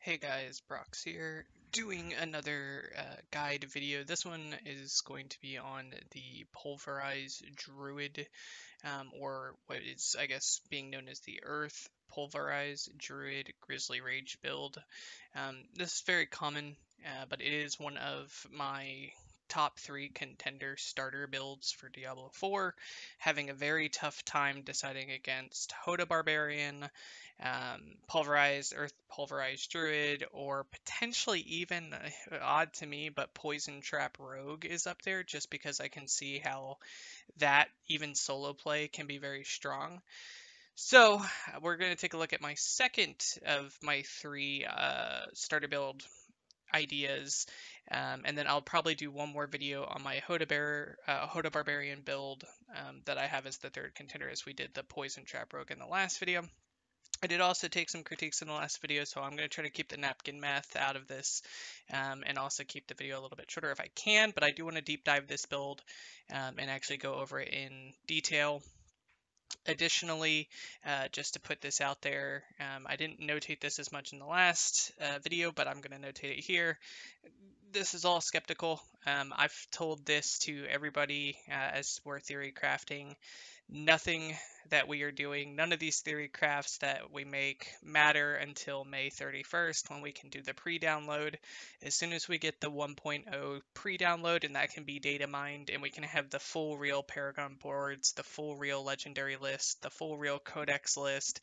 Hey guys, Brox here, doing another guide video. This one is going to be on the Pulverize Druid, or what is, I guess, being known as the Earth Pulverize Druid Grizzly Rage build. This is very common, but it is one of my top 3 contender starter builds for Diablo 4, having a very tough time deciding against Hoda Barbarian, Pulverized Earth Pulverized Druid, or potentially even, odd to me, but Poison Trap Rogue is up there just because I can see how that even solo play can be very strong. So we're going to take a look at my second of my 3 starter build ideas, and then I'll probably do one more video on my Hoda Barbarian build that I have as the third contender, as we did the Poison Trap Rogue in the last video. I did also take some critiques in the last video, so I'm going to try to keep the napkin math out of this, and also keep the video a little bit shorter if I can, but I do want to deep dive this build and actually go over it in detail. Additionally, just to put this out there, I didn't notate this as much in the last video, but I'm going to notate it here. This is all skeptical. I've told this to everybody as we're theory crafting. Nothing that we are doing, none of these theory crafts that we make matter until May 31st when we can do the pre-download. As soon as we get the 1.0 pre-download, and that can be data mined, and we can have the full real Paragon boards, the full real legendary list, the full real codex list,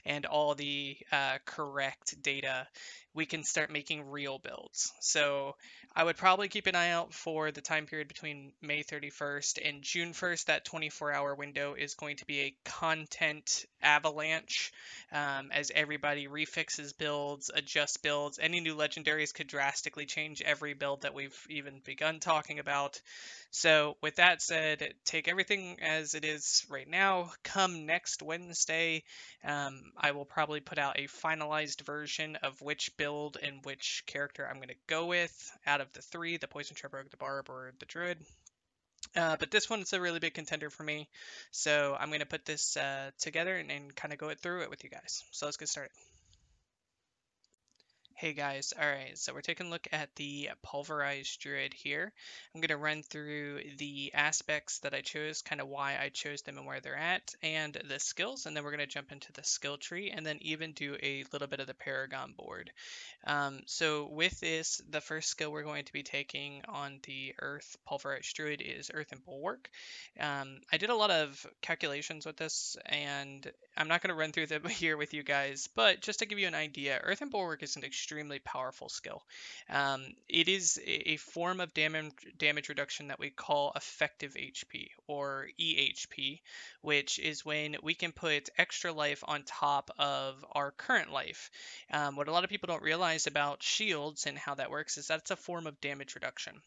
and all the correct data, we can start making real builds. So I would probably keep an eye out for the time period between May 31st and June 1st. That 24-hour window is going to be a content avalanche as everybody refixes builds, adjusts builds. Any new legendaries could drastically change every build that we've even begun talking about. So with that said, take everything as it is right now. Come next Wednesday, I will probably put out a finalized version of which build and which character I'm going to go with out of the 3, the Poison Trap Rogue, the Barb, or the Druid. But this one's a really big contender for me, so I'm going to put this together and kind of go through it with you guys. So let's get started. Hey guys, alright, so we're taking a look at the Pulverized Druid here. I'm going to run through the aspects that I chose, kind of why I chose them and where they're at, and the skills, and then we're going to jump into the skill tree, and then even do a little bit of the Paragon board. So with this, the first skill we're going to be taking on the Earth Pulverized Druid is Earth and Bulwark. I did a lot of calculations with this, and I'm not going to run through them here with you guys, but just to give you an idea, Earth and Bulwark is an extremely powerful skill. It is a form of damage reduction that we call effective HP, or EHP, which is when we can put extra life on top of our current life. What a lot of people don't realize about shields and how that works is that it's a form of damage reduction.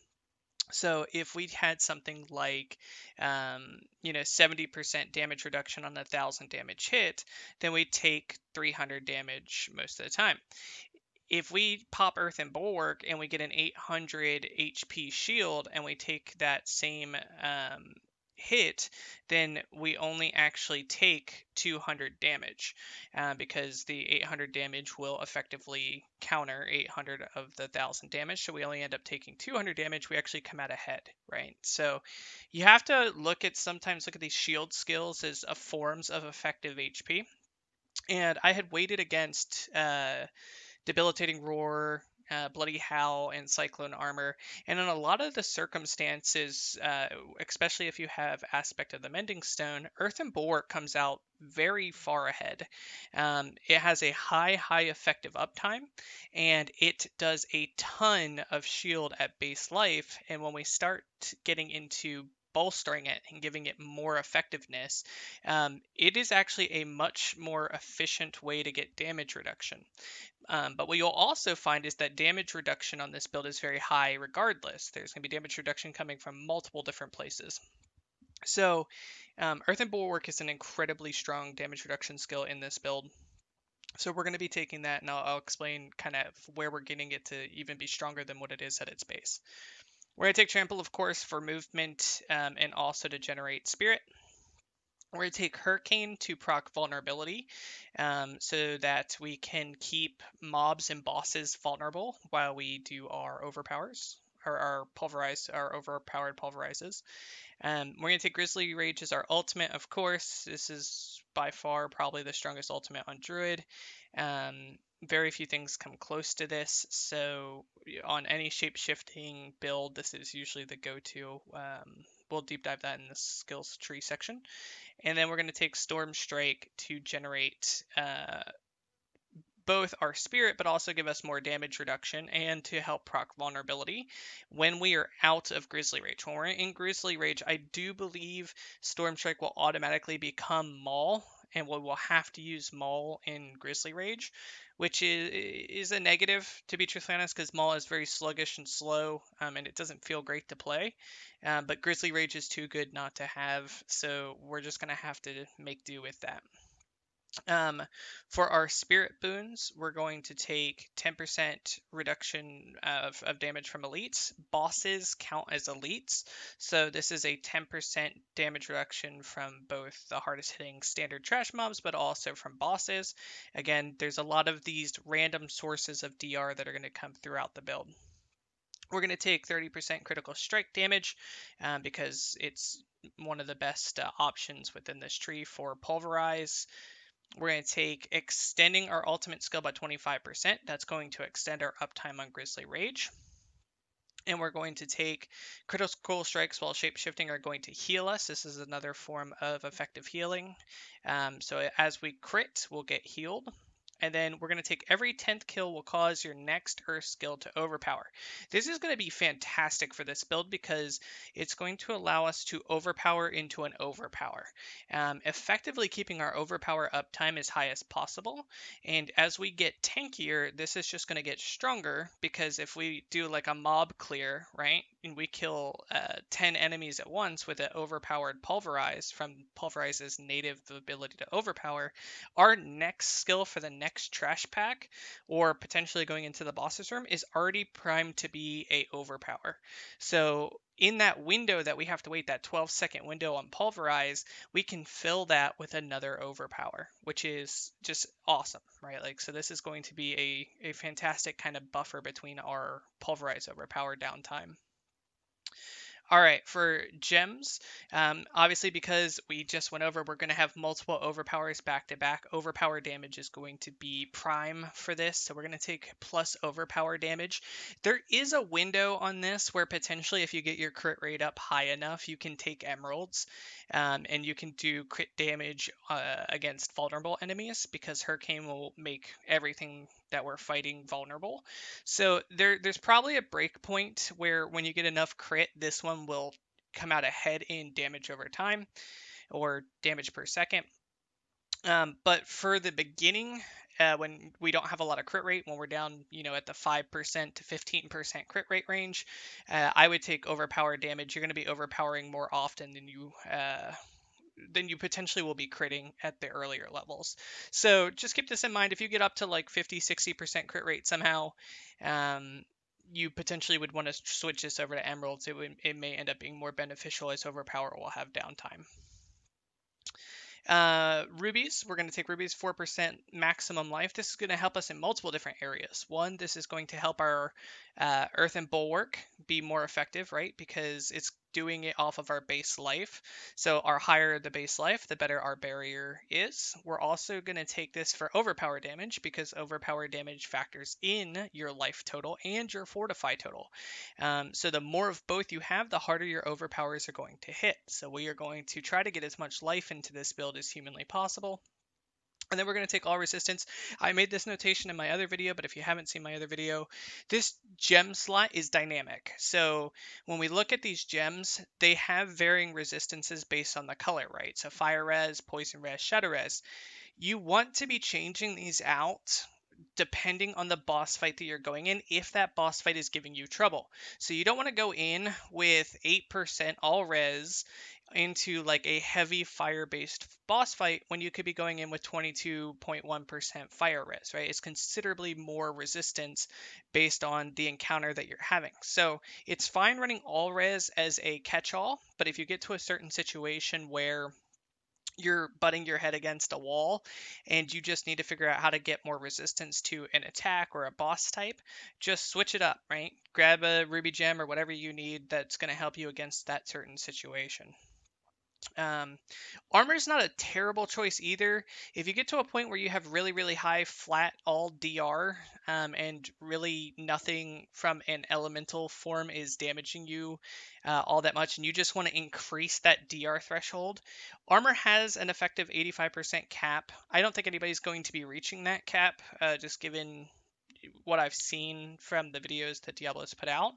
So if we had something like, 70% damage reduction on a 1,000 damage hit, then we take 300 damage most of the time. If we pop Earth and Bulwark and we get an 800 HP shield and we take that same hit, then we only actually take 200 damage because the 800 damage will effectively counter 800 of the 1,000 damage. So we only end up taking 200 damage. We actually come out ahead, right? So you have to sometimes look at these shield skills as forms of effective HP. And I had weighted against Debilitating Roar, Bloody Howl, and Cyclone Armor. And in a lot of the circumstances, especially if you have Aspect of the Mending Stone, Earth and Bulwark comes out very far ahead. It has a high effective uptime, and it does a ton of shield at base life. And when we start getting into bolstering it and giving it more effectiveness, it is actually a much more efficient way to get damage reduction. But what you'll also find is that damage reduction on this build is very high regardless. There's going to be damage reduction coming from multiple different places. So Earth and Bulwark is an incredibly strong damage reduction skill in this build. So we're going to be taking that, and I'll explain kind of where we're getting it to even be stronger than what it is at its base. We're going to take Trample, of course, for movement and also to generate Spirit. We're going to take Hurricane to proc vulnerability, so that we can keep mobs and bosses vulnerable while we do our overpowers, or our pulverize, our overpowered pulverizes. We're going to take Grizzly Rage as our ultimate, of course. This is by far probably the strongest ultimate on Druid. Very few things come close to this, so on any shape-shifting build, this is usually the go-to. We'll deep dive that in the skills tree section. And then we're going to take Storm Strike to generate both our spirit, but also give us more damage reduction and to help proc vulnerability when we are out of Grizzly Rage. When we're in Grizzly Rage, I do believe Storm Strike will automatically become Maul, and we will have to use Maul in Grizzly Rage, which is a negative, to be truthfully honest, because Maul is very sluggish and slow, and it doesn't feel great to play. But Grizzly Rage is too good not to have, so we're just going to have to make do with that. For our spirit boons, we're going to take 10% reduction of damage from elites. Bosses count as elites, so this is a 10% damage reduction from both the hardest hitting standard trash mobs, but also from bosses. Again, there's a lot of these random sources of DR that are going to come throughout the build. We're going to take 30% critical strike damage because it's one of the best options within this tree for Pulverize. We're going to take extending our ultimate skill by 25%. That's going to extend our uptime on Grizzly Rage. And we're going to take critical strikes while shapeshifting are going to heal us. This is another form of effective healing. So as we crit, we'll get healed. And then we're going to take every 10th kill will cause your next Earth skill to overpower. This is going to be fantastic for this build because it's going to allow us to overpower into an overpower, effectively keeping our overpower uptime as high as possible. And as we get tankier, this is just going to get stronger because if we do like a mob clear, right, and we kill 10 enemies at once with an overpowered Pulverize from Pulverize's native ability to overpower, our next skill for the next trash pack or potentially going into the boss's room is already primed to be a overpower. So in that window that we have to wait, that 12-second window on Pulverize, we can fill that with another overpower, which is just awesome, right? Like, so this is going to be a fantastic kind of buffer between our Pulverize overpower downtime. All right, for gems, obviously because we just went over, we're going to have multiple overpowers back to back. Overpower damage is going to be prime for this, so we're going to take plus overpower damage. There is a window on this where potentially if you get your crit rate up high enough, you can take emeralds, and you can do crit damage against vulnerable enemies because Hurricane will make everything that we're fighting vulnerable. So there's probably a break point where when you get enough crit, this one will come out ahead in damage over time or damage per second. But for the beginning, when we don't have a lot of crit rate, when we're down, at the 5% to 15% crit rate range, I would take overpowered damage. You're going to be overpowering more often than you potentially will be critting at the earlier levels. So just keep this in mind. If you get up to like 50-60% crit rate somehow, you potentially would want to switch this over to emeralds. It may end up being more beneficial as overpower will have downtime. Rubies, we're going to take rubies, 4% maximum life. This is going to help us in multiple different areas. One, this is going to help our earth and bulwark be more effective, right? Because it's doing it off of our base life. So our higher the base life, the better our barrier is. We're also going to take this for overpower damage because overpower damage factors in your life total and your fortify total. So the more of both you have, the harder your overpowers are going to hit. So we are going to try to get as much life into this build as humanly possible. And then we're going to take all resistance. I made this notation in my other video, but if you haven't seen my other video, this gem slot is dynamic. So when we look at these gems, they have varying resistances based on the color, right? So fire res, poison res, shadow res. You want to be changing these out depending on the boss fight that you're going in, if that boss fight is giving you trouble. So you don't want to go in with 8% all res into like a heavy fire based boss fight when you could be going in with 22.1% fire res, right? It's considerably more resistance based on the encounter that you're having. So it's fine running all res as a catch all, but if you get to a certain situation where you're butting your head against a wall and you just need to figure out how to get more resistance to an attack or a boss type, just switch it up, right? Grab a ruby gem or whatever you need that's going to help you against that certain situation. Um, Armor is not a terrible choice either. If you get to a point where you have really, really high flat all DR, and really nothing from an elemental form is damaging you all that much, and you just want to increase that DR threshold, armor has an effective 85% cap. I don't think anybody's going to be reaching that cap, just given what I've seen from the videos that Diablo's put out.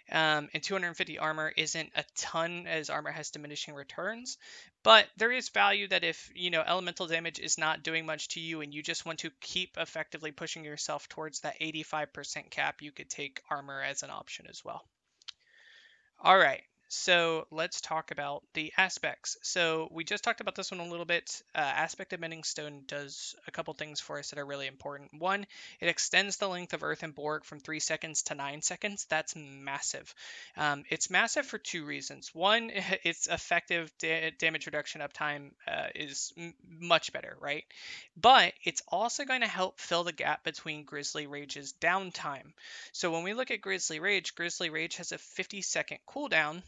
And 250 armor isn't a ton, as armor has diminishing returns, but there is value that if elemental damage is not doing much to you and you just want to keep effectively pushing yourself towards that 85% cap, you could take armor as an option as well. All right, so let's talk about the aspects. So we just talked about this one a little bit. Aspect of Mending Stone does a couple things for us that are really important. One, it extends the length of Earth and Bulwark from 3 seconds to 9 seconds. That's massive. It's massive for two reasons. One, its effective damage reduction uptime is much better, right? But it's also going to help fill the gap between Grizzly Rage's downtime. So when we look at Grizzly Rage has a 50-second cooldown,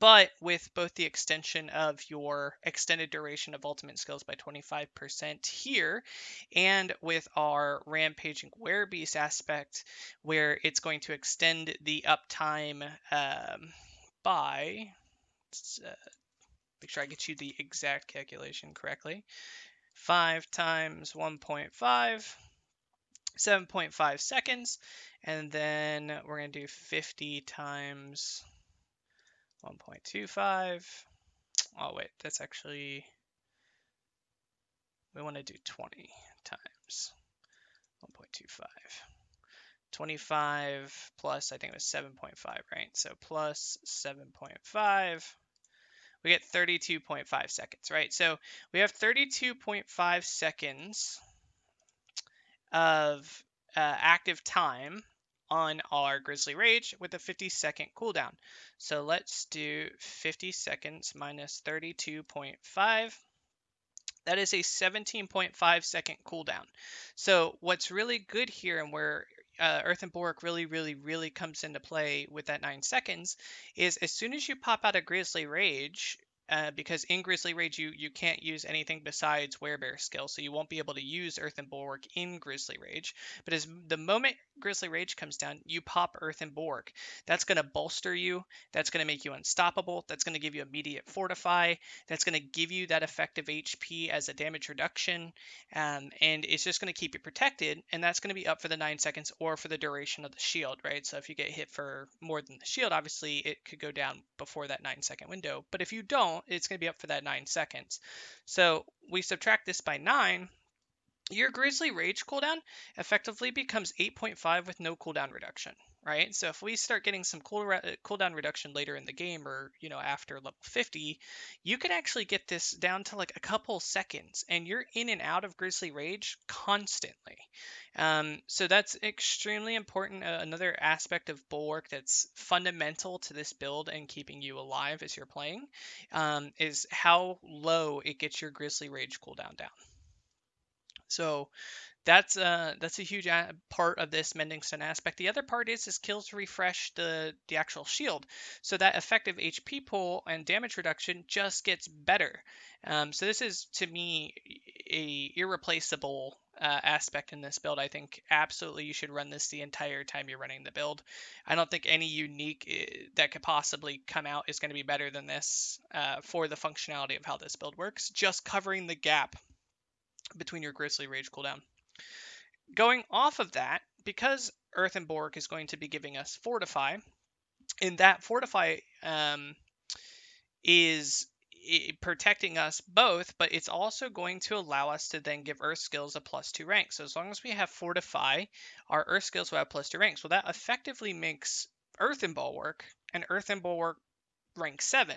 but with both the extension of your extended duration of ultimate skills by 25% here, and with our Rampaging Werebeast aspect, where it's going to extend the uptime by, make sure I get you the exact calculation correctly, 5 times 1.5, 7.5 seconds, and then we're going to do 50 times 1.25. Oh wait, that's actually, we want to do 20 times 1.25. 25 plus, I think it was 7.5, right? So plus 7.5, we get 32.5 seconds, right? So we have 32.5 seconds of active time on our Grizzly Rage with a 50-second cooldown. So let's do 50 seconds minus 32.5. That is a 17.5 second cooldown. So what's really good here, and where Earth and Bulwark really comes into play with that 9 seconds, is as soon as you pop out of Grizzly Rage, because in Grizzly Rage you can't use anything besides Werebear skill, so you won't be able to use Earth and Bulwark in Grizzly Rage. But as the moment Grizzly Rage comes down, you pop Earth and Bulwark. That's going to bolster you. That's going to make you unstoppable. That's going to give you immediate Fortify. That's going to give you that effective HP as a damage reduction, and it's just going to keep you protected. And that's going to be up for the 9 seconds or for the duration of the shield, right? So if you get hit for more than the shield, obviously it could go down before that 9 second window. But if you don't, it's going to be up for that 9 seconds. So we subtract this by 9. Your Grizzly Rage cooldown effectively becomes 8.5 with no cooldown reduction, right? So if we start getting some cooldown reduction later in the game, or after level 50, you could actually get this down to like a couple seconds, and you're in and out of Grizzly Rage constantly. So that's extremely important. Another aspect of Bulwark that's fundamental to this build and keeping you alive as you're playing, is how low it gets your Grizzly Rage cooldown down. So that's a huge part of this Mending Stone aspect. The other part is kills refresh the actual shield, so that effective HP pull and damage reduction just gets better. So this is, to me, a irreplaceable aspect in this build. I think absolutely you should run this the entire time you're running the build. I don't think any unique that could possibly come out is going to be better than this for the functionality of how this build works, just covering the gap between your Grizzly Rage cooldown. Going off of that, because Earth and Bulwark is going to be giving us Fortify, and that Fortify is protecting us both, but it's also going to allow us to then give Earth skills a +2 rank. So as long as we have Fortify, our Earth skills will have +2 ranks. Well, that effectively makes Earth and Bulwark rank 7.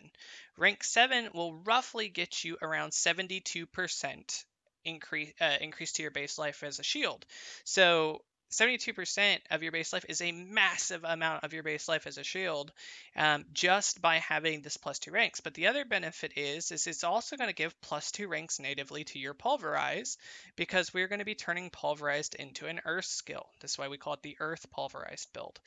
Rank 7 will roughly get you around 72% increase to your base life as a shield. So 72% of your base life is a massive amount of your base life as a shield, just by having this +2 ranks. But the other benefit is it's also going to give +2 ranks natively to your Pulverize, because we're going to be turning Pulverized into an Earth skill. That's why we call it the Earth Pulverized build.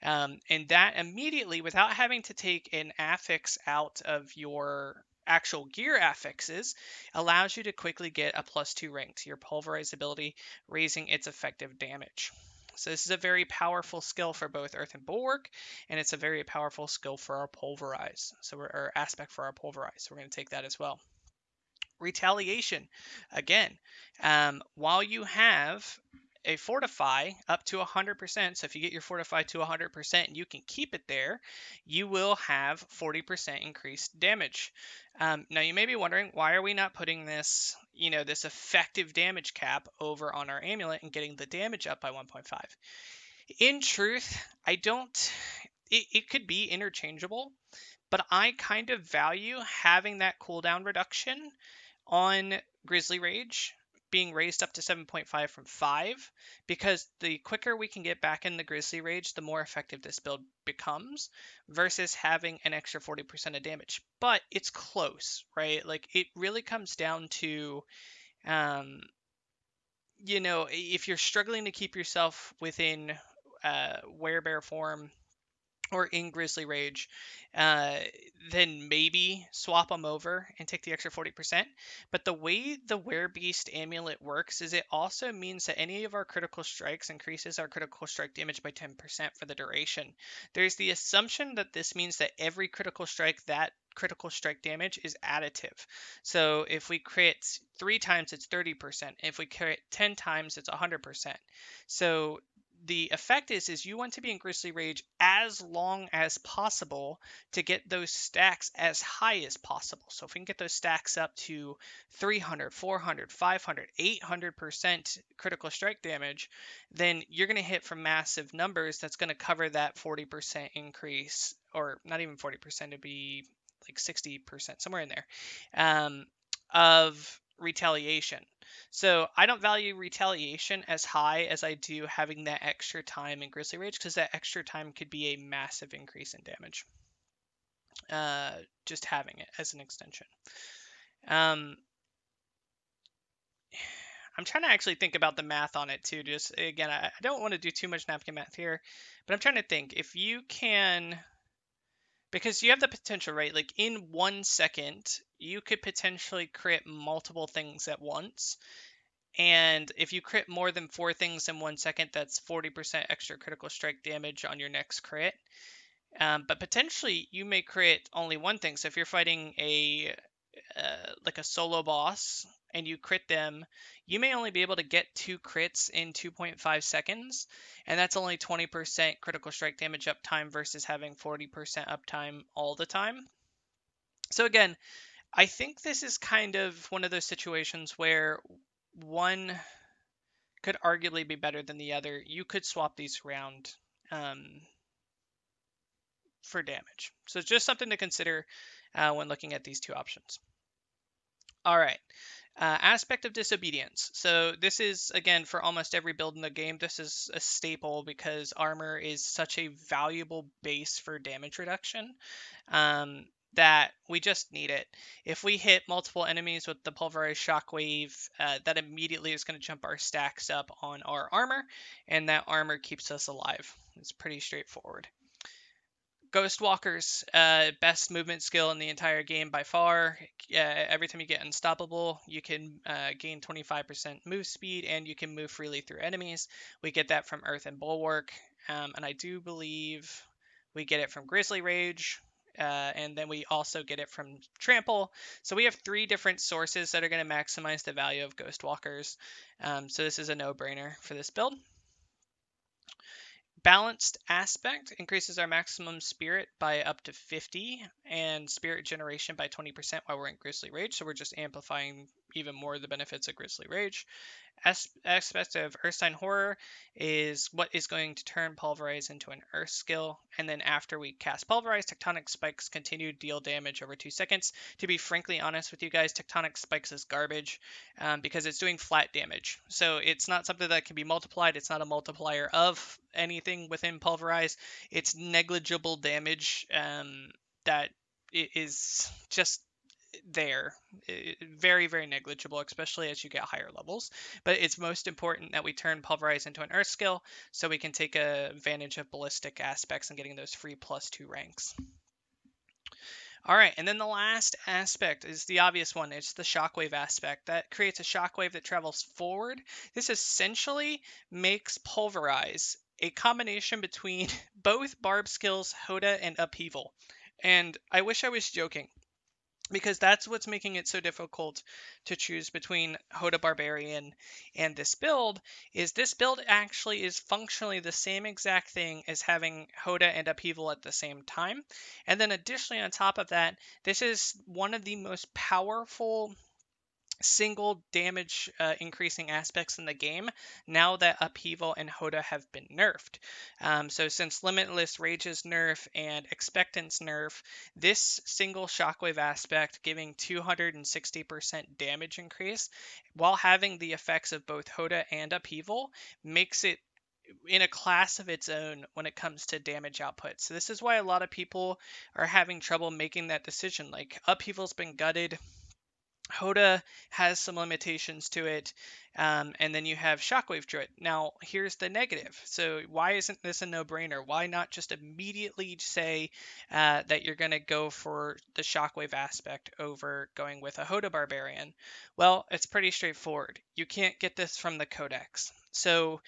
And that immediately, without having to take an affix out of your actual gear affixes, allows you to quickly get a +2 rank to your Pulverize ability, raising its effective damage. So this is a very powerful skill for both Earth and Bulwark, and it's a very powerful skill for our Pulverize, or aspect for our Pulverize. So we're going to take that as well. Retaliation, again, while you have a fortify up to 100%, so if you get your fortify to 100% and you can keep it there, you will have 40% increased damage. Now you may be wondering, why are we not putting this, this effective damage cap over on our amulet and getting the damage up by 1.5? In truth, I don't. It could be interchangeable, but I kind of value having that cooldown reduction on Grizzly Rage being raised up to 7.5 from 5, because the quicker we can get back in the Grizzly Rage, the more effective this build becomes, versus having an extra 40% of damage. But it's close, right? Like, it really comes down to, if you're struggling to keep yourself within werebear form or in Grizzly Rage, then maybe swap them over and take the extra 40%. But the way the Werebeast amulet works is it also means that any of our critical strikes increases our critical strike damage by 10% for the duration. There's the assumption that this means that every critical strike, that critical strike damage is additive. So if we crit 3 times, it's 30%. If we crit 10 times, it's 100%. So the effect is you want to be in Grizzly Rage as long as possible to get those stacks as high as possible. So if we can get those stacks up to 300, 400, 500, 800% critical strike damage, then you're going to hit from massive numbers. That's going to cover that 40% increase, or not even 40%, it'd be like 60%, somewhere in there, of retaliation. So I don't value retaliation as high as I do having that extra time in Grizzly Rage, because that extra time could be a massive increase in damage. Just having it as an extension. I'm trying to actually think about the math on it too. Just again, I don't want to do too much napkin math here, but I'm trying to think if you can, because you have the potential, right? Like in 1 second, you could potentially crit multiple things at once. And if you crit more than 4 things in 1 second, that's 40% extra critical strike damage on your next crit. But potentially, you may crit only 1 thing. So if you're fighting like a solo boss and you crit them, you may only be able to get 2 crits in 2.5 seconds. And that's only 20% critical strike damage uptime versus having 40% uptime all the time. So again, I think this is kind of one of those situations where one could arguably be better than the other. You could swap these around for damage. So it's just something to consider when looking at these two options. All right. Aspect of disobedience. So this is, again, for almost every build in the game, this is a staple because armor is such a valuable base for damage reduction. That we just need it. If we hit multiple enemies with the Pulverized Shockwave, that immediately is going to jump our stacks up on our armor, and that armor keeps us alive. It's pretty straightforward. Ghost Walkers, best movement skill in the entire game by far. Every time you get unstoppable, you can gain 25% move speed, and you can move freely through enemies. We get that from Earth and Bulwark, and I do believe we get it from Grizzly Rage. And then we also get it from Trample. So we have 3 different sources that are going to maximize the value of Ghost Walkers. So this is a no-brainer for this build. Balanced Aspect increases our maximum spirit by up to 50 and spirit generation by 20% while we're in Grizzly Rage. So we're just amplifying even more the benefits of Grizzly Rage. Aspect of Earthsign Horror is what is going to turn Pulverize into an Earth skill, and then after we cast Pulverize, Tectonic Spikes continue to deal damage over 2 seconds. To be frankly honest with you guys, Tectonic Spikes is garbage because it's doing flat damage. So it's not something that can be multiplied. It's not a multiplier of anything within Pulverize. It's negligible damage that is just there. Very, very negligible, especially as you get higher levels. But it's most important that we turn Pulverize into an Earth skill so we can take advantage of ballistic aspects and getting those free +2 ranks. All right, and then the last aspect is the obvious one. It's the shockwave aspect. That creates a shockwave that travels forward. This essentially makes Pulverize a combination between both Barb skills, Hoda, and Upheaval. And I wish I was joking, because that's what's making it so difficult to choose between Hoda Barbarian and this build. Is this build actually is functionally the same exact thing as having Hoda and Upheaval at the same time. And then additionally on top of that, this is one of the most powerful single damage increasing aspects in the game now that Upheaval and Hoda have been nerfed. So since Limitless Rage's nerf and Expectance nerf, this single shockwave aspect giving 260% damage increase while having the effects of both Hoda and Upheaval makes it in a class of its own when it comes to damage output. So this is why a lot of people are having trouble making that decision. Like, Upheaval's been gutted, Hoda has some limitations to it, and then you have Shockwave Druid. Now, here's the negative. So why isn't this a no-brainer? Why not just immediately say that you're going to go for the Shockwave aspect over going with a Hoda Barbarian? Well, it's pretty straightforward. You can't get this from the Codex. So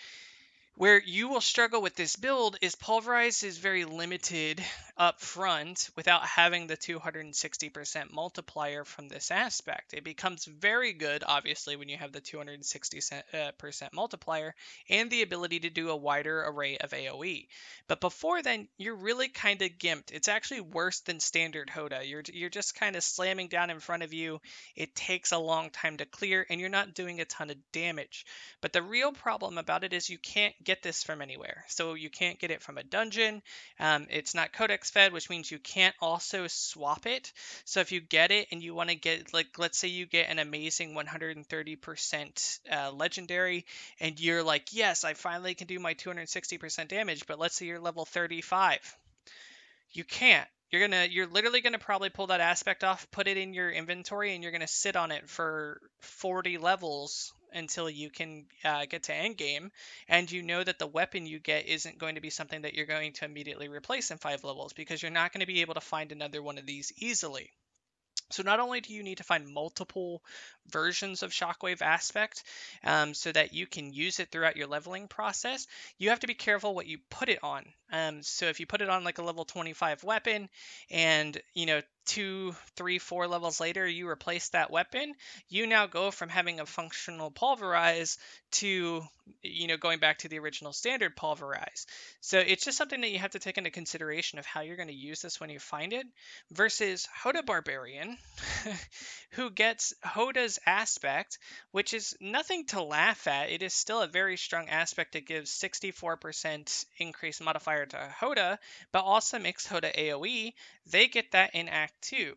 where you will struggle with this build is Pulverize is very limited up front without having the 260% multiplier from this aspect. It becomes very good, obviously, when you have the 260% multiplier and the ability to do a wider array of AoE. But before then, you're really kind of gimped. It's actually worse than standard Hoda. You're just kind of slamming down in front of you. It takes a long time to clear, and you're not doing a ton of damage. But the real problem about it is you can't get this from anywhere. So you can't get it from a dungeon. It's not codex fed, which means you can't also swap it. So if you get it and you want to get, like, let's say you get an amazing 130% legendary, and you're like, yes, I finally can do my 260% damage, but let's say you're level 35. You can't. You're literally gonna probably pull that aspect off, put it in your inventory, and you're gonna sit on it for 40 levels until you can get to endgame. And you know that the weapon you get isn't going to be something that you're going to immediately replace in 5 levels, because you're not going to be able to find another one of these easily. So not only do you need to find multiple versions of Shockwave Aspect so that you can use it throughout your leveling process, you have to be careful what you put it on. So if you put it on like a level 25 weapon and, 2, 3, 4 levels later, you replace that weapon, you now go from having a functional Pulverize to, going back to the original standard Pulverize. So it's just something that you have to take into consideration of how you're going to use this when you find it, versus Hoda Barbarian, who gets Hoda's aspect, which is nothing to laugh at. It is still a very strong aspect that gives 64% increase modifier to Hoda, but also makes Hoda AoE. They get that in Act 2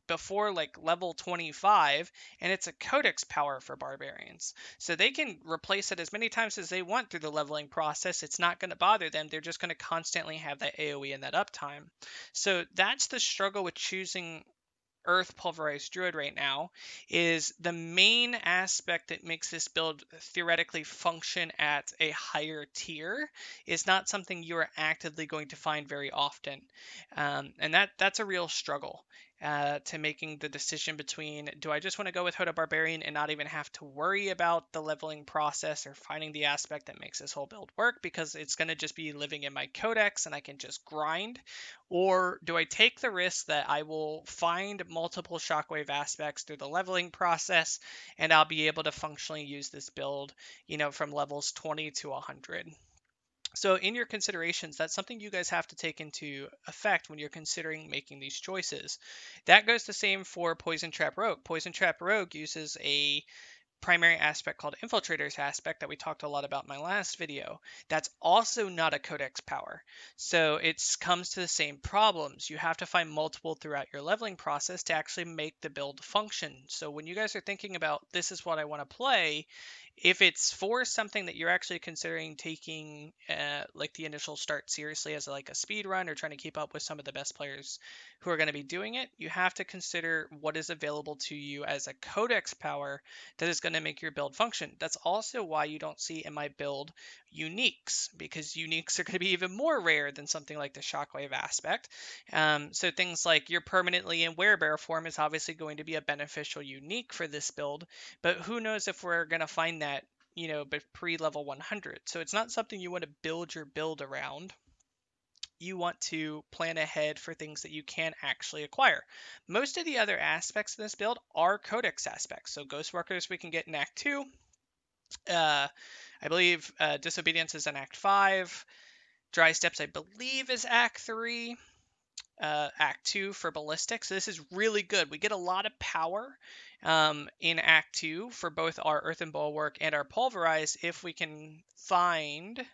before like level 25, and it's a codex power for barbarians, so they can replace it as many times as they want through the leveling process. It's not going to bother them. They're just going to constantly have that AoE and that uptime. So that's the struggle with choosing Earth Pulverized Druid right now. Is the main aspect that makes this build theoretically function at a higher tier is not something you are actively going to find very often, and that's a real struggle to making the decision between, do I just want to go with Hoda Barbarian and not even have to worry about the leveling process or finding the aspect that makes this whole build work because it's going to just be living in my codex and I can just grind? Or do I take the risk that I will find multiple shockwave aspects through the leveling process and I'll be able to functionally use this build, from levels 20 to 100? So in your considerations, that's something you guys have to take into effect when you're considering making these choices. That goes the same for Poison Trap Rogue. Poison Trap Rogue uses a primary aspect called Infiltrator's aspect that we talked a lot about in my last video. That's also not a codex power. So it comes to the same problems. You have to find multiple throughout your leveling process to actually make the build function. So when you guys are thinking about this is what I want to play, if it's for something that you're actually considering taking like the initial start seriously as like a speed run or trying to keep up with some of the best players who are going to be doing it, you have to consider what is available to you as a codex power that is going to make your build function. That's also why you don't see in my build uniques, because uniques are going to be even more rare than something like the shockwave aspect. So things like you're permanently in werebear form is obviously going to be a beneficial unique for this build, but who knows if we're going to find that, but pre-level 100. So it's not something you want to build your build around. You want to plan ahead for things that you can actually acquire. Most of the other aspects of this build are codex aspects. So Ghost Workers we can get in Act 2. I believe Disobedience is in Act 5. Dry Steps I believe is Act 3. Act 2 for Ballistics. So this is really good. We get a lot of power in Act 2 for both our Earthen Bulwark and our Pulverize if we can find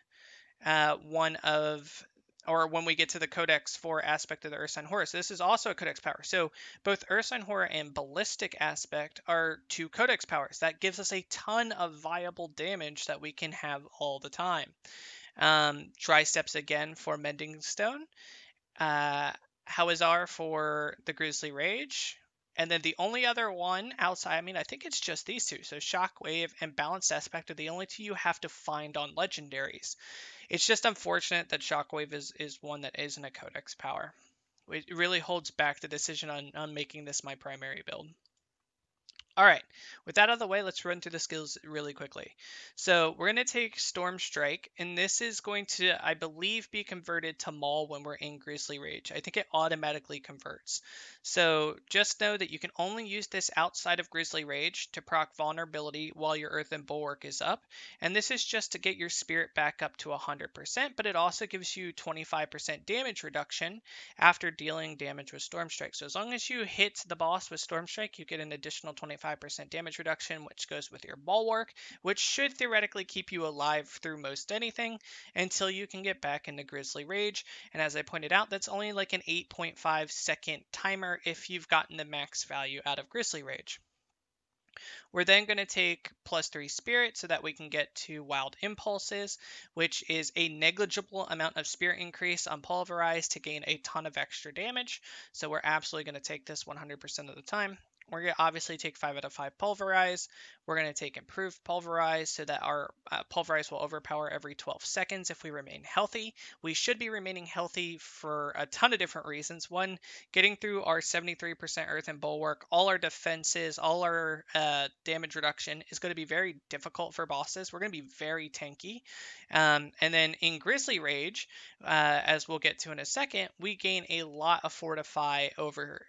one of, or when we get to the Codex for aspect of the Ursine Horror. So this is also a Codex power. So both Ursine Horror and Ballistic aspect are two Codex powers. That gives us a ton of viable damage that we can have all the time. Dry Steps again for Mending Stone. Hawazar for the Grizzly Rage. And then the only other one outside, I think it's just these two. So Shockwave and Balanced Aspect are the only two you have to find on legendaries. It's just unfortunate that Shockwave is one that isn't a Codex power. It really holds back the decision on making this my primary build. All right, with that out of the way, let's run through the skills really quickly. So we're going to take Storm Strike, and this is going to, I believe, be converted to Maul when we're in Grizzly Rage. I think it automatically converts. So just know that you can only use this outside of Grizzly Rage to proc vulnerability while your Earthen Bulwark is up, and this is just to get your spirit back up to 100%, but it also gives you 25% damage reduction after dealing damage with Storm Strike. So as long as you hit the boss with Storm Strike, you get an additional 25% damage reduction, which goes with your Bulwark, which should theoretically keep you alive through most anything until you can get back into Grizzly Rage. And as I pointed out, that's only like an 8.5 second timer if you've gotten the max value out of Grizzly Rage. We're then going to take +3 Spirit so that we can get to Wild Impulses, which is a negligible amount of Spirit increase on Pulverize to gain a ton of extra damage. So we're absolutely going to take this 100% of the time. We're going to obviously take 5 out of 5 Pulverize. We're going to take Improved Pulverize so that our Pulverize will overpower every 12 seconds if we remain healthy. We should be remaining healthy for a ton of different reasons. One, getting through our 73% Earthen Bulwark, all our defenses, all our damage reduction is going to be very difficult for bosses. We're going to be very tanky. And then in Grizzly Rage, as we'll get to in a second, we gain a lot of Fortify over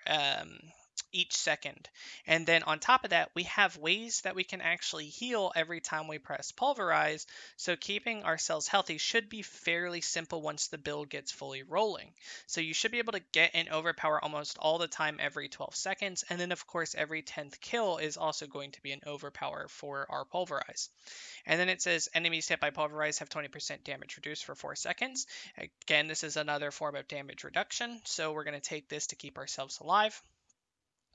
each second. And then on top of that, we have ways that we can actually heal every time we press Pulverize. So keeping ourselves healthy should be fairly simple once the build gets fully rolling. So you should be able to get and overpower almost all the time every 12 seconds. And then of course every 10th kill is also going to be an overpower for our Pulverize. And then it says enemies hit by Pulverize have 20% damage reduced for 4 seconds. Again, this is another form of damage reduction. So we're going to take this to keep ourselves alive.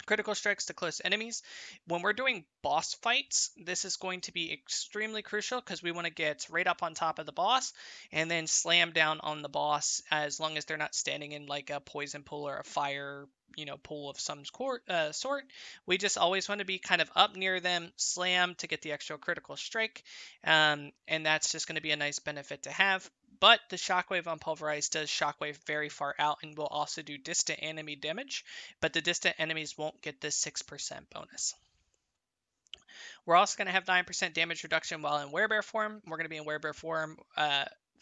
Critical strikes to close enemies. When we're doing boss fights, this is going to be extremely crucial because we want to get right up on top of the boss and then slam down on the boss as long as they're not standing in like a poison pool or a fire pool of some sort. We just always want to be kind of up near them, slam to get the extra critical strike, and that's just going to be a nice benefit to have. But the Shockwave on Pulverize does Shockwave very far out and will also do distant enemy damage, but the distant enemies won't get this 6% bonus. We're also going to have 9% damage reduction while in Werebear form. We're going to be in Werebear form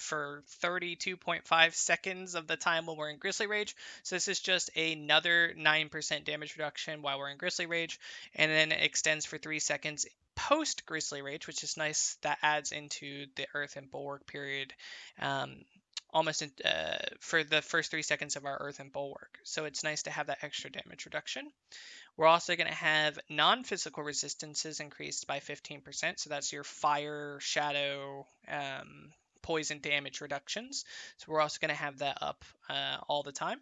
for 32.5 seconds of the time when we're in Grizzly Rage. So this is just another 9% damage reduction while we're in Grizzly Rage, and then it extends for 3 seconds post Grizzly Rage, which is nice. That adds into the Earth and Bulwark period. Almost for the first 3 seconds of our Earth and Bulwark. So it's nice to have that extra damage reduction. We're also going to have non-physical resistances increased by 15%. So that's your fire, shadow, poison damage reductions. So we're also going to have that up all the time.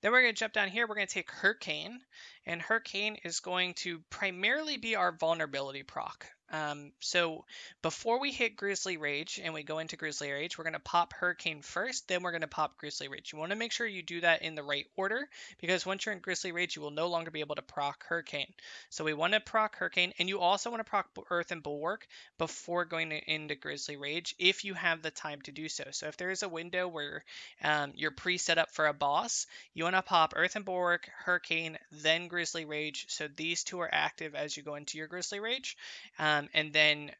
Then we're going to jump down here. We're going to take Hurricane. And Hurricane is going to primarily be our vulnerability proc. So before we hit Grizzly Rage and we go into Grizzly Rage, we're going to pop Hurricane first, then we're going to pop Grizzly Rage. You want to make sure you do that in the right order, because once you're in Grizzly Rage, you will no longer be able to proc Hurricane. So we want to proc Hurricane, and you also want to proc Earth and Bulwark before going into Grizzly Rage if you have the time to do so. So if there is a window where you're pre-set up for a boss, you want to pop Earth and Bulwark, Hurricane, then Grizzly Rage. So these two are active as you go into your Grizzly Rage. And then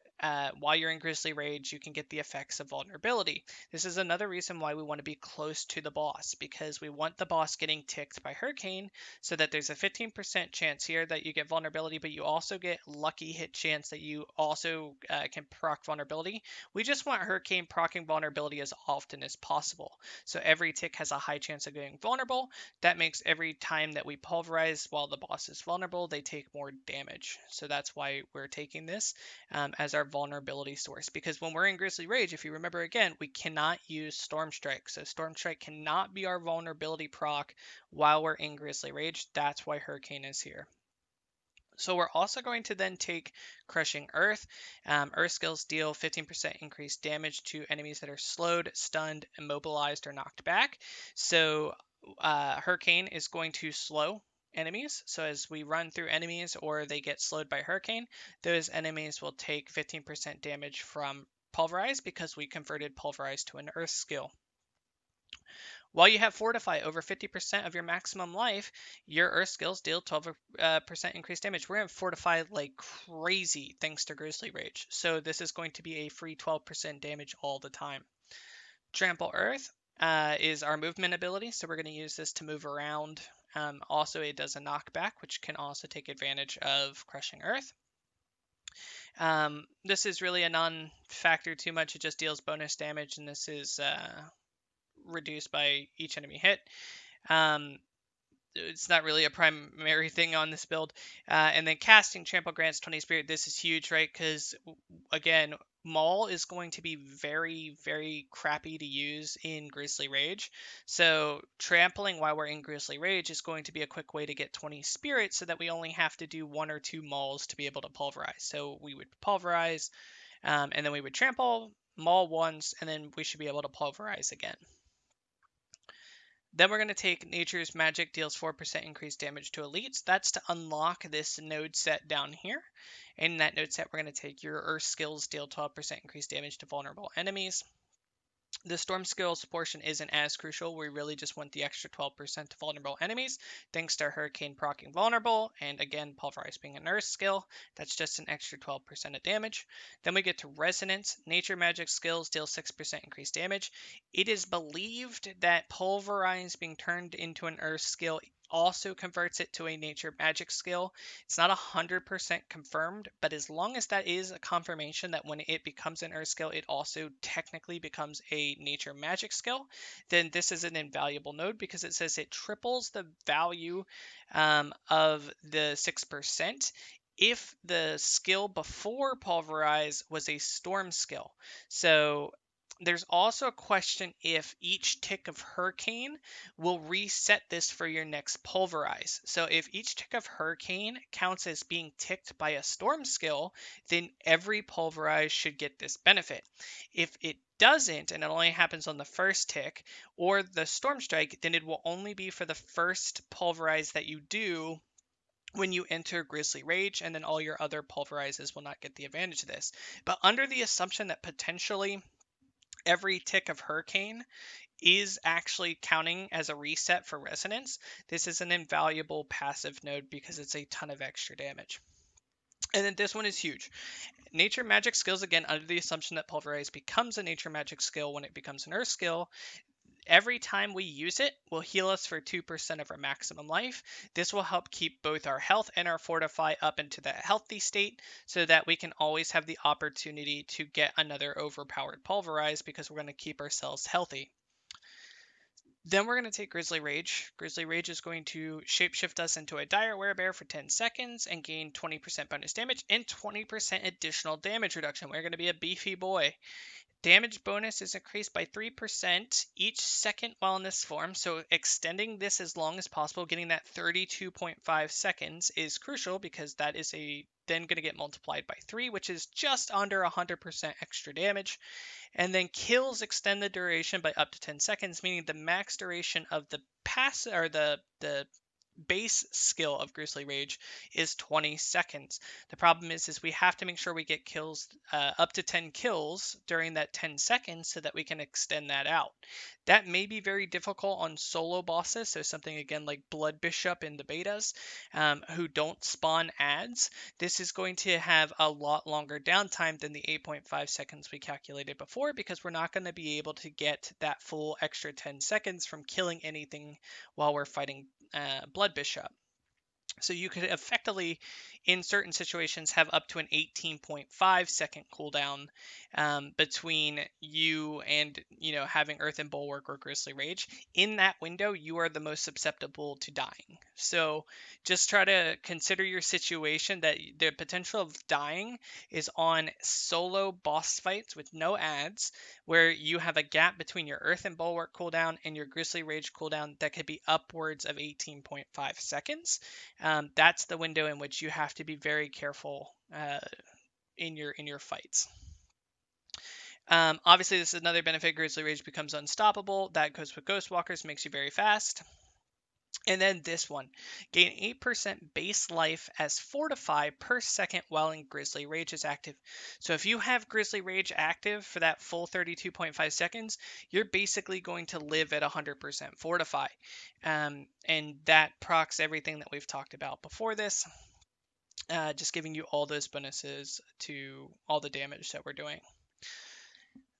while you're in Grizzly Rage, you can get the effects of vulnerability. This is another reason why we want to be close to the boss, because we want the boss getting ticked by Hurricane so that there's a 15% chance here that you get vulnerability, but you also get lucky hit chance that you also can proc vulnerability. We just want Hurricane procking vulnerability as often as possible. So every tick has a high chance of getting vulnerable. That makes every time that we pulverize while the boss is vulnerable, they take more damage. So that's why we're taking this as our vulnerability source, because when we're in Grizzly Rage, if you remember again, we cannot use Storm Strike. So Storm Strike cannot be our vulnerability proc while we're in Grizzly Rage. That's why Hurricane is here. So we're also going to then take Crushing Earth. Earth skills deal 15% increased damage to enemies that are slowed, stunned, immobilized, or knocked back. So Hurricane is going to slow enemies. So as we run through enemies or they get slowed by Hurricane, those enemies will take 15% damage from Pulverize, because we converted Pulverize to an Earth skill. While you have Fortify over 50% of your maximum life, your Earth skills deal 12% increased damage. We're going to Fortify like crazy thanks to Grizzly Rage. So this is going to be a free 12% damage all the time. Trample Earth is our movement ability, so we're going to use this to move around. Also, it does a knockback, which can also take advantage of Crushing Earth. This is really a non-factor too much. It just deals bonus damage, and this is reduced by each enemy hit. It's not really a primary thing on this build. And then casting Trample grants 20 Spirit. This is huge, right? Because, again, Maul is going to be very, very crappy to use in Grizzly Rage. So trampling while we're in Grizzly Rage is going to be a quick way to get 20 Spirit so that we only have to do 1 or 2 Mauls to be able to pulverize. So we would pulverize, and then we would trample, Maul once, and then we should be able to pulverize again. Then we're going to take Nature's Magic deals 4% increased damage to elites. That's to unlock this node set down here. In that node set, we're going to take your Earth skills deal 12% increased damage to vulnerable enemies. The Storm skills portion isn't as crucial. We really just want the extra 12% to vulnerable enemies, thanks to Hurricane proccing vulnerable, and again, Pulverize being an Earth skill. That's just an extra 12% of damage. Then we get to Resonance. Nature Magic skills deal 6% increased damage. It is believed that Pulverize being turned into an Earth skill also converts it to a Nature Magic skill. It's not 100% confirmed, but as long as that is a confirmation that when it becomes an Earth skill, it also technically becomes a Nature Magic skill, then this is an invaluable node, because it says it triples the value of the 6% if the skill before Pulverize was a Storm skill. So there's also a question if each tick of Hurricane will reset this for your next Pulverize. So if each tick of Hurricane counts as being ticked by a Storm skill, then every Pulverize should get this benefit. If it doesn't, and it only happens on the first tick, or the Storm Strike, then it will only be for the first Pulverize that you do when you enter Grizzly Rage, and then all your other Pulverizes will not get the advantage of this. But under the assumption that potentially every tick of Hurricane is actually counting as a reset for Resonance, this is an invaluable passive node because it's a ton of extra damage. And then this one is huge. Nature magic skills, again, under the assumption that Pulverize becomes a nature magic skill when it becomes an earth skill, every time we use it will heal us for 2% of our maximum life. This will help keep both our health and our fortify up into that healthy state so that we can always have the opportunity to get another overpowered Pulverize because we're going to keep ourselves healthy. Then we're going to take Grizzly Rage. Grizzly Rage is going to shapeshift us into a dire werebear for 10 seconds and gain 20% bonus damage and 20% additional damage reduction. We're going to be a beefy boy. Damage bonus is increased by 3% each second while in this form, so extending this as long as possible, getting that 32.5 seconds is crucial because that is then going to get multiplied by 3, which is just under 100% extra damage. And then kills extend the duration by up to 10 seconds, meaning the max duration of the pass or the base skill of Grizzly Rage is 20 seconds. The problem is we have to make sure we get kills up to 10 kills during that 10 seconds so that we can extend that out. That may be very difficult on solo bosses, so something again like Blood Bishop in the betas, who don't spawn ads. This is going to have a lot longer downtime than the 8.5 seconds we calculated before because we're not going to be able to get that full extra 10 seconds from killing anything while we're fighting Blood Bishop. So you could effectively, in certain situations, have up to an 18.5 second cooldown between you and having Earth and Bulwark or Grizzly Rage. In that window, you are the most susceptible to dying. So just try to consider your situation that the potential of dying is on solo boss fights with no ads, where you have a gap between your Earth and Bulwark cooldown and your Grizzly Rage cooldown that could be upwards of 18.5 seconds. That's the window in which you have to be very careful in your fights. Obviously, this is another benefit. Grizzly Rage becomes unstoppable. That goes with Ghost Walkers, makes you very fast. And then this one, gain 8% base life as Fortify per second while in Grizzly Rage is active. So if you have Grizzly Rage active for that full 32.5 seconds, you're basically going to live at 100% Fortify. And that procs everything that we've talked about before this, just giving you all those bonuses to all the damage that we're doing.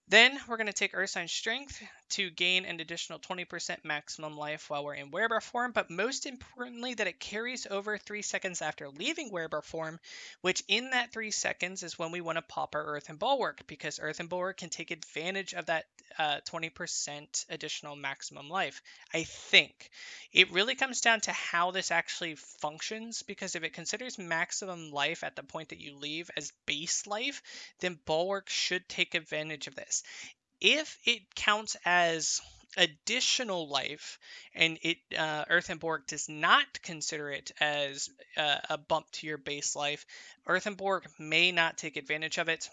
Then we're going to take Ursine Strength to gain an additional 20% maximum life while we're in werebear form, but most importantly that it carries over 3 seconds after leaving werebear form, which in that 3 seconds is when we want to pop our Earth and Bulwark, because Earth and Bulwark can take advantage of that 20% additional maximum life. I think it really comes down to how this actually functions, because if it considers maximum life at the point that you leave as base life, then Bulwark should take advantage of this. If it counts as additional life and Earth and Bulwark does not consider it as a bump to your base life, Earth and Bulwark may not take advantage of it.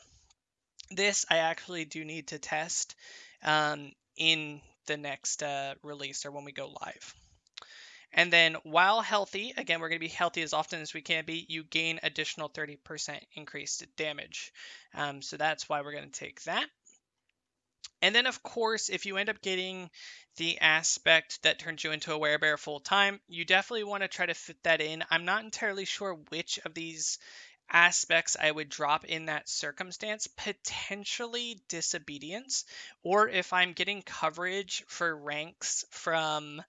This I actually do need to test in the next release or when we go live. And then while healthy, again, we're going to be healthy as often as we can be, you gain additional 30% increased damage. So that's why we're going to take that. And then, of course, if you end up getting the aspect that turns you into a werebear full time, you definitely want to try to fit that in. I'm not entirely sure which of these aspects I would drop in that circumstance. Potentially disobedience, or if I'm getting coverage for ranks from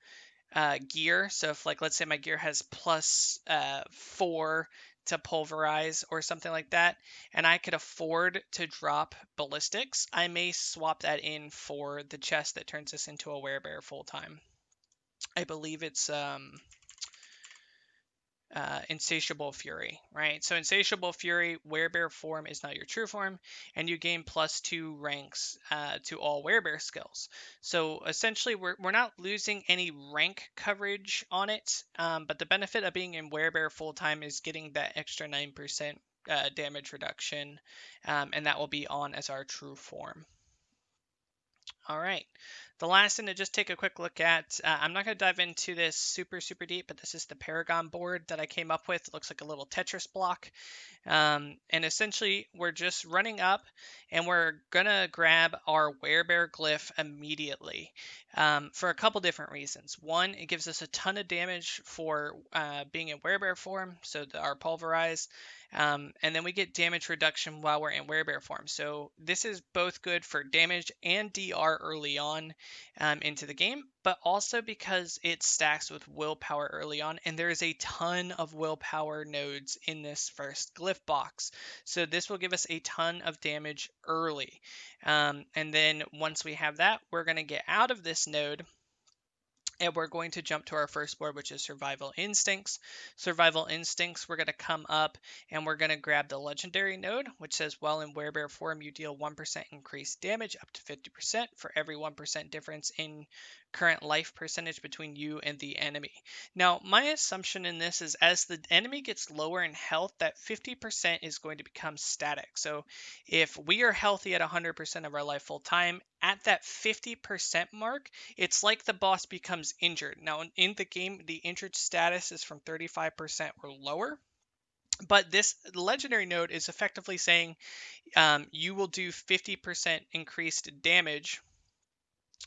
gear. So if, like, let's say my gear has plus 4 to Pulverize or something like that, and I could afford to drop ballistics, I may swap that in for the chest that turns us into a werebear full time. I believe it's Insatiable Fury, right? So Insatiable Fury, werebear form is not your true form, and you gain +2 ranks to all werebear skills. So essentially, we're not losing any rank coverage on it, but the benefit of being in werebear full time is getting that extra 9% damage reduction, and that will be on as our true form. All right. The last thing to just take a quick look at, I'm not going to dive into this super deep, but this is the Paragon board that I came up with. It looks like a little Tetris block. And essentially, we're just running up, and we're going to grab our werebear glyph immediately for a couple different reasons. One, it gives us a ton of damage for being in werebear form, so our Pulverize. And then we get damage reduction while we're in werebear form. So this is both good for damage and DR early on into the game, but also because it stacks with willpower early on, and there is a ton of willpower nodes in this first glyph box. So this will give us a ton of damage early. And then once we have that, we're going to get out of this node and we're going to jump to our first board, which is Survival Instincts. Survival Instincts, we're going to come up and we're going to grab the Legendary node, which says, while in werebear form, you deal 1% increased damage up to 50% for every 1% difference in current life percentage between you and the enemy. Now, my assumption in this is as the enemy gets lower in health, that 50% is going to become static. So if we are healthy at 100% of our life full time, at that 50% mark, it's like the boss becomes injured. Now, in the game, the injured status is from 35% or lower. But this legendary node is effectively saying you will do 50% increased damage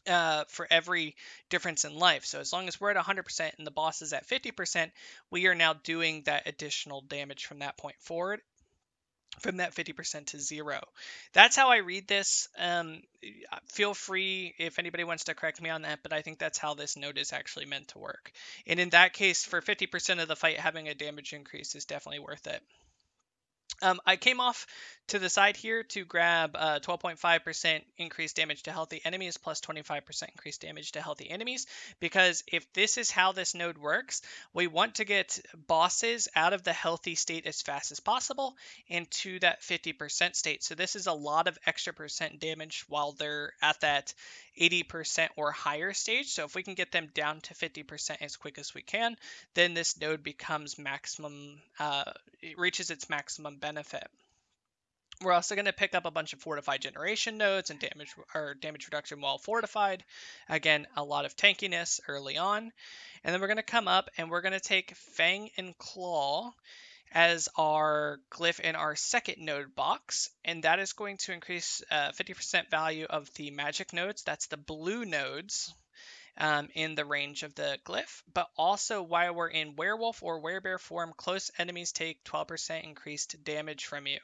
for every difference in life. So as long as we're at 100% and the boss is at 50%, we are now doing that additional damage from that point forward, from that 50% to 0. That's how I read this. Feel free if anybody wants to correct me on that, but I think that's how this node is actually meant to work. And in that case, for 50% of the fight, having a damage increase is definitely worth it. I came off to the side here to grab 12.5% increased damage to healthy enemies plus 25% increased damage to healthy enemies, because if this is how this node works, we want to get bosses out of the healthy state as fast as possible and to that 50% state. So this is a lot of extra percent damage while they're at that 80% or higher stage. So if we can get them down to 50% as quick as we can, then this node becomes maximum, it reaches its maximum benefit. We're also going to pick up a bunch of fortified generation nodes and damage reduction while fortified. Again, a lot of tankiness early on. And then we're going to come up and we're going to take Fang and Claw as our glyph in our second node box, and that is going to increase 50% value of the magic nodes. That's the blue nodes in the range of the glyph, but also while we're in werewolf or werebear form, close enemies take 12% increased damage from you.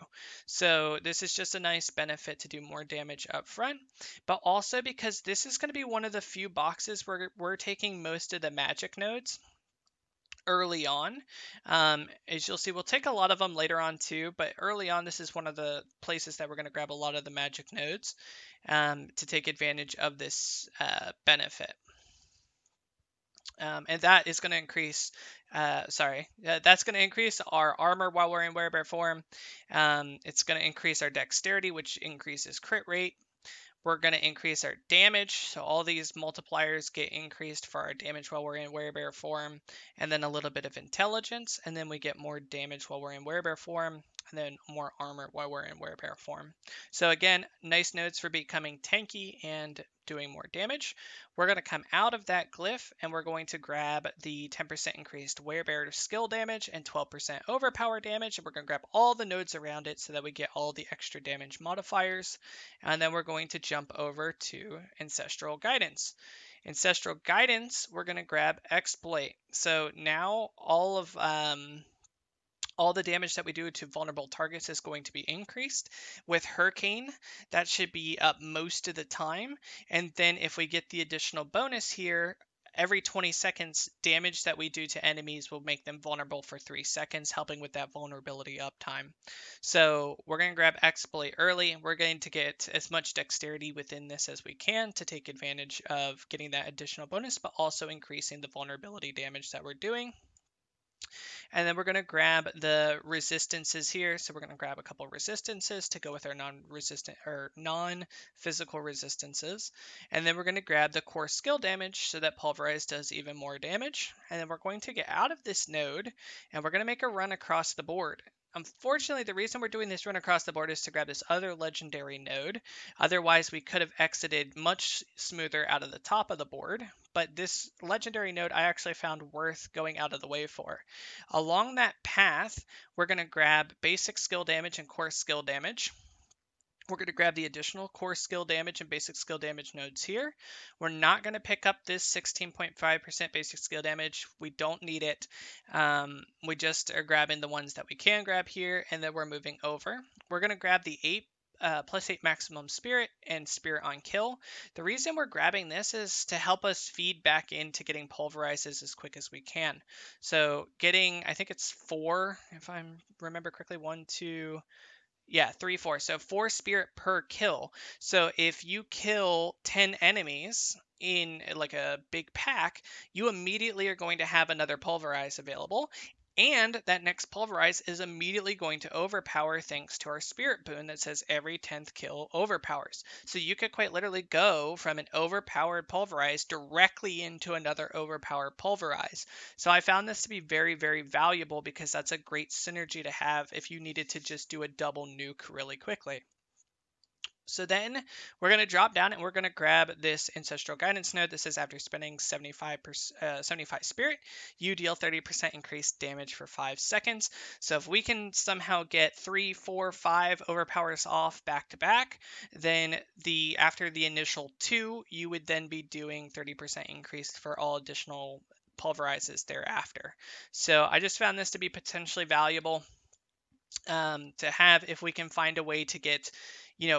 So this is just a nice benefit to do more damage up front, but also because this is going to be one of the few boxes where we're taking most of the magic nodes early on. As you'll see, we'll take a lot of them later on too, but early on, this is one of the places that we're going to grab a lot of the magic nodes to take advantage of this benefit. And that is going to increase, that's going to increase our armor while we're in werebear form. It's going to increase our dexterity, which increases crit rate. We're going to increase our damage, so all these multipliers get increased for our damage while we're in werebear form, and then a little bit of intelligence, and then we get more damage while we're in werebear form, and then more armor while we're in werebear form. So again, nice nodes for becoming tanky and doing more damage. We're going to come out of that glyph, and we're going to grab the 10% increased werebear skill damage and 12% overpower damage, and we're going to grab all the nodes around it so that we get all the extra damage modifiers. And then we're going to jump over to Ancestral Guidance. Ancestral Guidance, we're going to grab Exploit. So now all the damage that we do to vulnerable targets is going to be increased. With Hurricane, that should be up most of the time. And then if we get the additional bonus here, every 20 seconds, damage that we do to enemies will make them vulnerable for 3 seconds, helping with that vulnerability uptime. So we're going to grab Exploit early. We're going to get as much dexterity within this as we can to take advantage of getting that additional bonus, but also increasing the vulnerability damage that we're doing. And then we're going to grab the resistances here. So we're going to grab a couple resistances to go with our non-resistant or non-physical resistances. And then we're going to grab the core skill damage so that Pulverize does even more damage. And then we're going to get out of this node and we're going to make a run across the board. Unfortunately, the reason we're doing this run across the board is to grab this other legendary node. Otherwise, we could have exited much smoother out of the top of the board. But this legendary node I actually found worth going out of the way for. Along that path, we're going to grab basic skill damage and core skill damage. We're going to grab the additional core skill damage and basic skill damage nodes here. We're not going to pick up this 16.5% basic skill damage. We don't need it. We just are grabbing the ones that we can grab here, and then we're moving over. We're going to grab the 8 +8 maximum spirit and spirit on kill. The reason we're grabbing this is to help us feed back into getting pulverizes as quick as we can. So getting, I think it's 4, if I remember correctly, 1, 2, yeah, 3, 4. So 4 spirit per kill. So if you kill 10 enemies in like a big pack, you immediately are going to have another pulverize available. And that next pulverize is immediately going to overpower thanks to our spirit boon that says every 10th kill overpowers. So you could quite literally go from an overpowered pulverize directly into another overpowered pulverize. So I found this to be very, very valuable because that's a great synergy to have if you needed to just do a double nuke really quickly. So then we're going to drop down and we're going to grab this Ancestral Guidance node that says after spending 75 spirit, you deal 30% increased damage for 5 seconds. So if we can somehow get 3, 4, 5 overpowers off back to back, then after the initial 2, you would then be doing 30% increase for all additional pulverizes thereafter. So I just found this to be potentially valuable to have if we can find a way to get,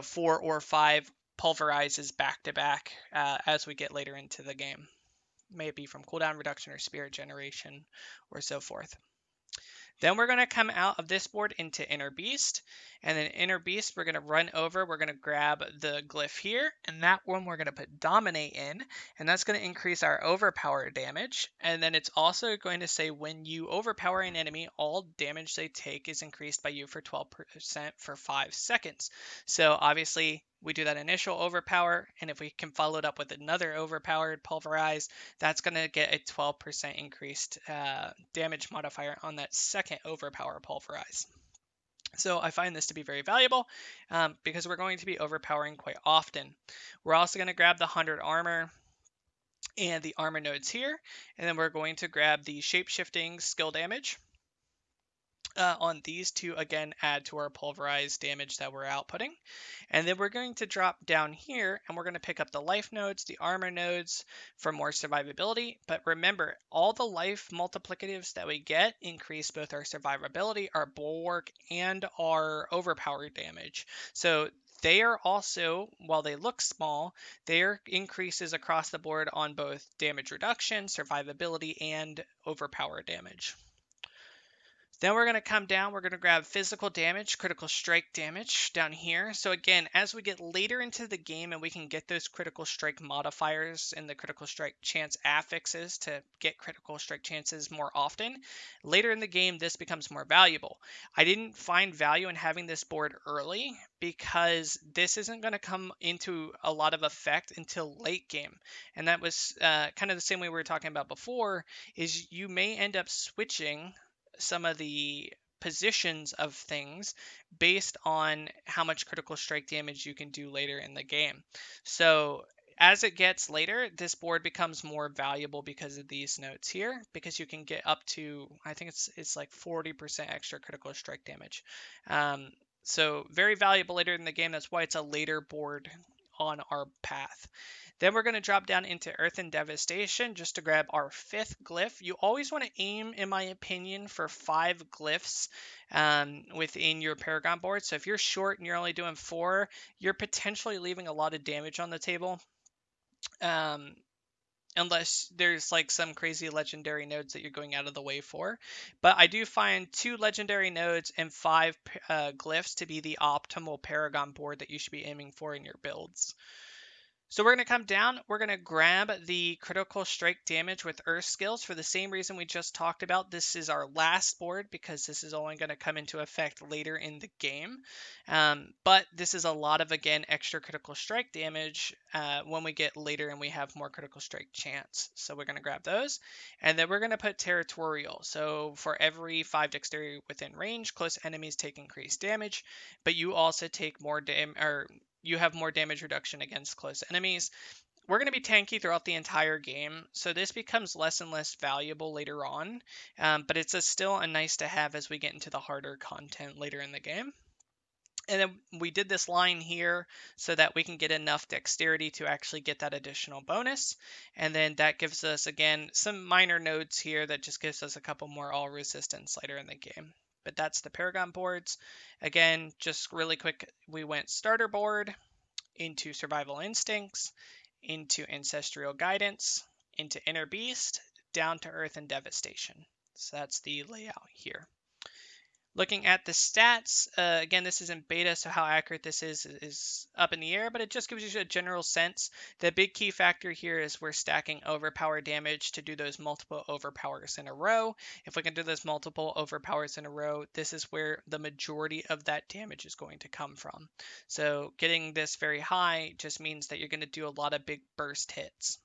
4 or 5 pulverizes back to back as we get later into the game. May it be from cooldown reduction or spirit generation or so forth. Then we're going to come out of this board into Inner Beast. And then Inner Beast, we're going to run over. We're going to grab the glyph here. And that one we're going to put Dominate in. And that's going to increase our overpower damage. And then it's also going to say when you overpower an enemy, all damage they take is increased by you for 12% for 5 seconds. So obviously we do that initial overpower, and if we can follow it up with another overpowered pulverize, that's going to get a 12% increased damage modifier on that second overpower pulverize. So I find this to be very valuable because we're going to be overpowering quite often. We're also going to grab the 100 armor and the armor nodes here, and then we're going to grab the shape-shifting skill damage. On these to again add to our pulverized damage that we're outputting. And then we're going to drop down here and we're going to pick up the life nodes, the armor nodes for more survivability. But remember, all the life multiplicatives that we get increase both our survivability, our bulwark, and our overpower damage. So they are also, while they look small, they are increases across the board on both damage reduction, survivability, and overpower damage. Then we're going to come down, we're going to grab physical damage, critical strike damage down here. So again, as we get later into the game and we can get those critical strike modifiers and the critical strike chance affixes to get critical strike chances more often, later in the game this becomes more valuable. I didn't find value in having this board early because this isn't going to come into a lot of effect until late game. And that was kind of the same way we were talking about before, is you may end up switching some of the positions of things based on how much critical strike damage you can do later in the game. So as it gets later, this board becomes more valuable because of these notes here, because you can get up to, I think it's like 40% extra critical strike damage. So very valuable later in the game. That's why it's a later board on our path. Then we're going to drop down into Earth and Devastation just to grab our 5th glyph. You always want to aim, in my opinion, for 5 glyphs within your Paragon board. So if you're short and you're only doing 4, you're potentially leaving a lot of damage on the table. Unless there's like some crazy legendary nodes that you're going out of the way for. But I do find 2 legendary nodes and 5 glyphs to be the optimal Paragon board that you should be aiming for in your builds. So we're going to come down, we're going to grab the critical strike damage with Earth skills for the same reason we just talked about. This is our last board because this is only going to come into effect later in the game. But this is a lot of, again, extra critical strike damage when we get later and we have more critical strike chance. So we're going to grab those. And then we're going to put Territorial. So for every 5 dexterity within range, close enemies take increased damage, but you also take more damage, or you have more damage reduction against close enemies. We're going to be tanky throughout the entire game, so this becomes less and less valuable later on, but it's still a nice to have as we get into the harder content later in the game. And then we did this line here so that we can get enough dexterity to actually get that additional bonus. And then that gives us, again, some minor nodes here that just gives us a couple more all resistance later in the game. But that's the Paragon boards. Again, just really quick, we went starter board into survival instincts, into ancestral guidance, into inner beast, down to earth and devastation. So that's the layout here. Looking at the stats, again, this is in beta, so how accurate this is up in the air, but it just gives you a general sense. The big key factor here is we're stacking overpower damage to do those multiple overpowers in a row. If we can do those multiple overpowers in a row, this is where the majority of that damage is going to come from. So getting this very high just means that you're going to do a lot of big burst hits.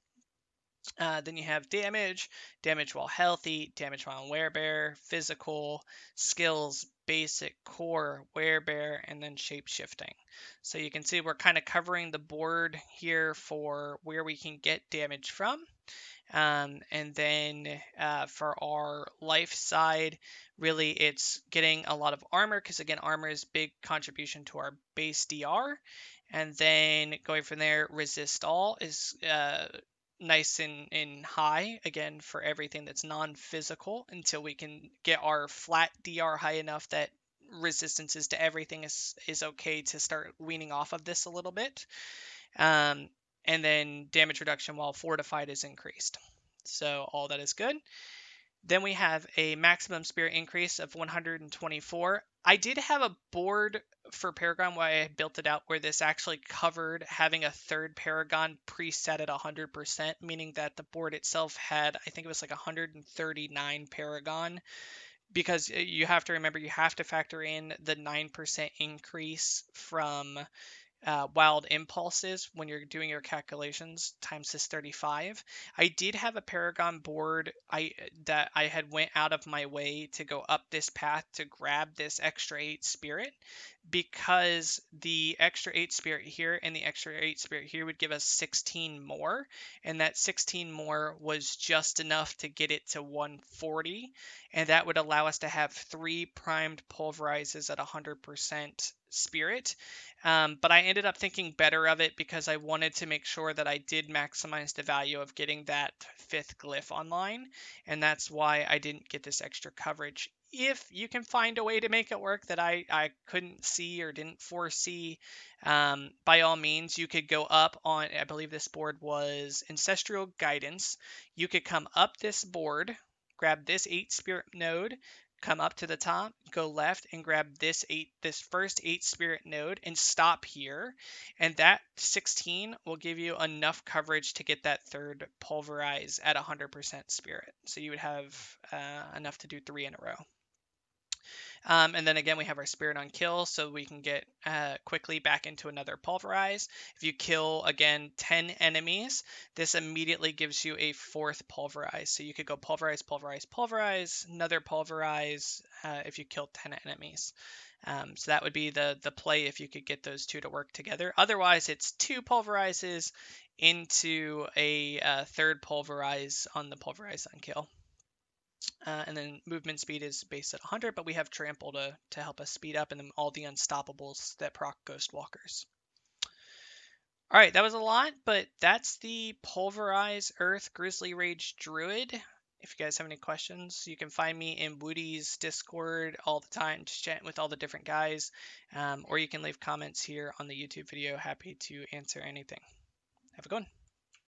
Then you have damage, damage while healthy, damage while werebear, physical, skills, basic, core, werebear, and then shape shifting. So you can see we're kind of covering the board here for where we can get damage from. And then for our life side, really it's getting a lot of armor because again, armor is big contribution to our base DR. And then going from there, resist all is nice and high again for everything that's non-physical until we can get our flat DR high enough that resistances to everything is okay to start weaning off of this a little bit. And then damage reduction while fortified is increased. So all that is good. Then we have a maximum spirit increase of 124. I did have a board for Paragon where I built it out where this actually covered having a third Paragon preset at 100%, meaning that the board itself had, I think it was like 139 Paragon, because you have to remember you have to factor in the 9% increase from wild impulses when you're doing your calculations times this 35. I did have a Paragon board that I had went out of my way to go up this path to grab this extra 8 spirit, because the extra 8 spirit here and the extra 8 spirit here would give us 16 more, and that 16 more was just enough to get it to 140, and that would allow us to have 3 primed pulverizes at 100% spirit. But I ended up thinking better of it because I wanted to make sure that I did maximize the value of getting that 5th glyph online, and that's why I didn't get this extra coverage. If you can find a way to make it work that I couldn't see or didn't foresee, by all means, you could go up on, I believe this board was Ancestral Guidance. You could come up this board, grab this 8 spirit node, come up to the top, go left, and grab this first 8 spirit node and stop here. And that 16 will give you enough coverage to get that third pulverize at 100% spirit. So you would have enough to do 3 in a row. And then again, we have our Spirit on Kill, so we can get quickly back into another Pulverize. If you kill, again, 10 enemies, this immediately gives you a 4th Pulverize. So you could go Pulverize, Pulverize, Pulverize, another Pulverize if you kill 10 enemies. So that would be the play if you could get those two to work together. Otherwise, it's 2 Pulverizes into a 3rd Pulverize on the Pulverize on Kill. And then movement speed is based at 100, but we have trample to help us speed up, and then all the unstoppables that proc ghost walkers. All right, that was a lot, but that's the Pulverize Earth Grizzly Rage Druid. If you guys have any questions, you can find me in Woody's Discord all the time, just chatting with all the different guys, or you can leave comments here on the YouTube video. Happy to answer anything. Have a good one.